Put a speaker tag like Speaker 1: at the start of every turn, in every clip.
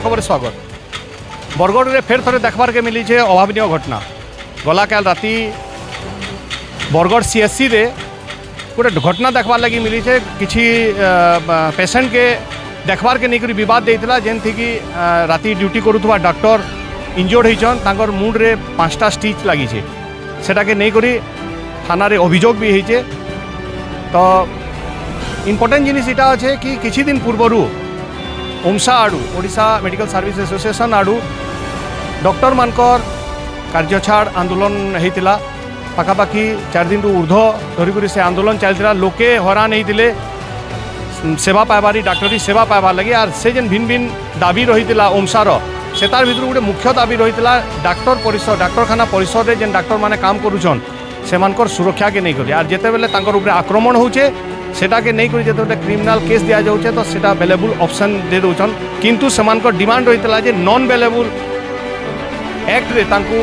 Speaker 1: खबर स्वागत। बरगढ़ में फेर थे देखबार के मिली है अभावन घटना। गला काल राति बरगढ़ सीएससी रे गोटे घटना देखबार लगी मिली है। किसी पेसेंट के देखबार के नहीं बद देता जेनथी कि राति ड्यूटी करुवा डॉक्टर इंजोर्ड होचन मुंड रे 5टा स्टिच लगी सेटा के नहीं करी थाना रे अभियोग भी होइछे। तो इम्पोर्टेंट जिनिस इटा अच्छे कि किछि दिन पूर्वरु ओमसा आड़ू ओडिशा मेडिकल सर्विस एसोसिएशन आड़ू डॉक्टर मानकर कार्य छाड़ आंदोलन होता पाखापाखि 4 दिन ऊर्ध्व धरिक से आंदोलन चलता। लोके हरान होते सेवा पाइबारी डाक्टरी सेवा पाइबार लगे आर से जेन भिन्न भिन्न दाबी रही ओमसार से तार भीतर गोटे मुख्य दाबी रही डाक्टर परिसर डाक्तरखाना परिसर रे जेन डाक्टर माने काम करुछन सेमानकर सुरक्षा के नहीं करी आर जेते बेले तांकर ऊपर आक्रमण होचे सेटा के नहीं करी जेते क्रिमिनल केस दिया जाउछे तो सेटा अवेलेबल ऑप्शन दे दउछन। किंतु सेमानकर डिमांड रहितला जे नॉन अवेलेबल एक्ट रे तांको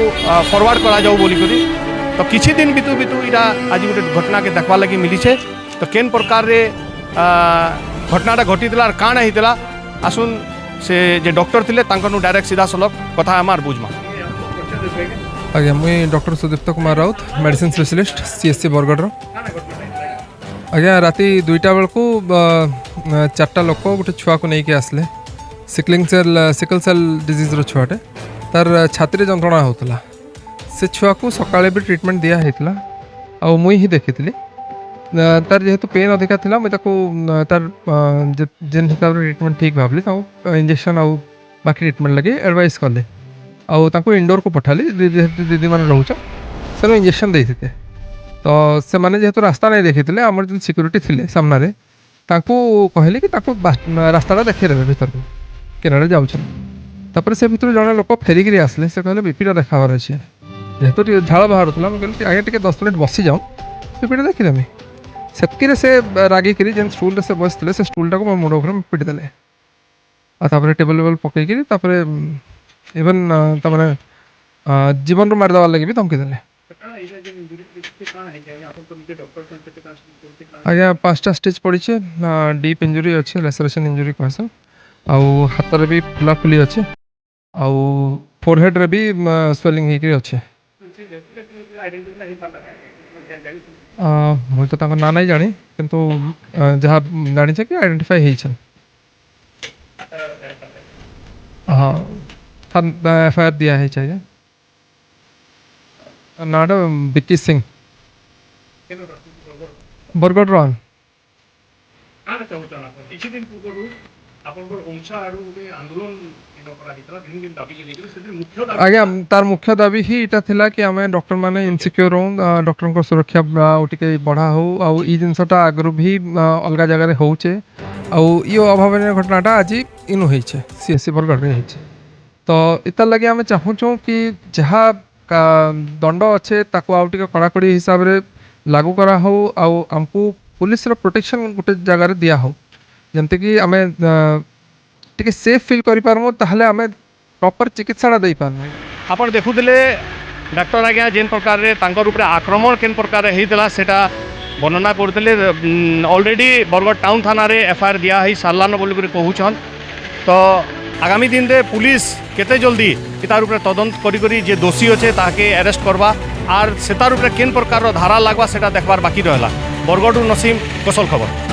Speaker 1: फॉरवर्ड करा जाऊ बोली करी। तो किछि दिन बितु बितु इटा आज गोटे घटना के देखबा लगी मिली छे। तो केन प्रकार रे घटनाटा घटीला काण होता आसुन से जे डॉक्टर थिले तांकनु डायरेक्ट सीधा सलख कथा हमार बुझमा।
Speaker 2: आज्ञा मुई doctor Sudipta Kumar Raut medicine specialist CSC Bargarh. आज्ञा राति 2टा बेलू 4टा लोक गोटे छुआ को लेकिन आसले सिकल सेल डिजीज छुआटे तार छाती जंत्रणा होता से छुआ को सकाळे भी ट्रीटमेंट दिया होता आ मुई ही देखी तार जेहेतु पेन अधिका था मुझे तार जेन हिसाब से ट्रीटमेंट ठीक भावली इंजेक्शन आउ बाकी ट्रीटमेंट लगे एडवाइस कले आउ इंडोर को पठाली दीदी मैंने रोच से इंजेक्शन देते। तो से मैंने जेहेतु रास्ता नहीं देखी आम जो सिक्यूरीटी थे सामने कहले कि रास्ता देखीदेवे भर को केनारे जाऊँ से भर जड़े लोक फेरिकी आसले से कहले बीपीटा देखार अच्छे जेहेतु झाड़ बाहर कहली आगे टे 10 मिनट बसी जाऊँ बीपीटा देखीदेमी सेतकी से रागिकी जेन स्टूल से बसते से स्टूलटा को मो मुंड उपर पिटी देले आपर टेबल वेबल पकईकि इवन तमाने जीवन रू मारिदेवार लगे भी धमकी देले। आज्ञा 5टा स्टिच पड़ी डीप इंजुरी अच्छे लेसरेशन इंजुरी कहसन आउ हाथ रे भी फुलाफुली अच्छे आउ फोरहेड रे भी स्वेलिंग होकर अच्छे। मुझे तो ना नहीं जानी किंतु जहाँ जानी कि आइडेंटिफाई होइछन। हाँ एफआईआर दिया है चाहिए नाटा बिक्की सिंह बरगढ़ रन आज्ञा तार मुख्य दाबी ही इटा थिला कि आम डॉक्टर माने इनसिक्योर हो डॉक्टर को सुरक्षा टिके बढ़ा हो आउ ई जिनसटा आगु भी अलग जगह होचे आउ यो अभावन घटनाटा आज इनु होइछे सीएससी बरगढ़ रे होइछे। तो इतार लगे आम चाहूँ कि जहाँ दंड अच्छे ताको आउ टिके कड़ाकड़ी हिसाब रे लागू करा हो आउ आमको पुलिस रो प्रोटेक्शन गोटे जगह दिया हो जमती कि आम टिके सेफ फील करि पारमु ताहले आम प्रॉपर चिकित्सा दे पारमु।
Speaker 1: आपण देखुले डॉक्टर आज्ञा जेन प्रकार रे तांकर ऊपर आक्रमण केन प्रकार होता सेटा वर्णना करते ऑलरेडी बरगढ़ टाउन थाना रे एफआईआर दिया है सारलान बोली कहूछन। तो आगामी दिन रे पुलिस केते जल्दी तार ऊपर तदंत करी जे दोषी अच्छे ताके अरेस्ट करवा आर से तार ऊपर केन प्रकार धारा लगवा सेटा देखबार बाकी रहला। बरगढ़ नसीम कौशल खबर।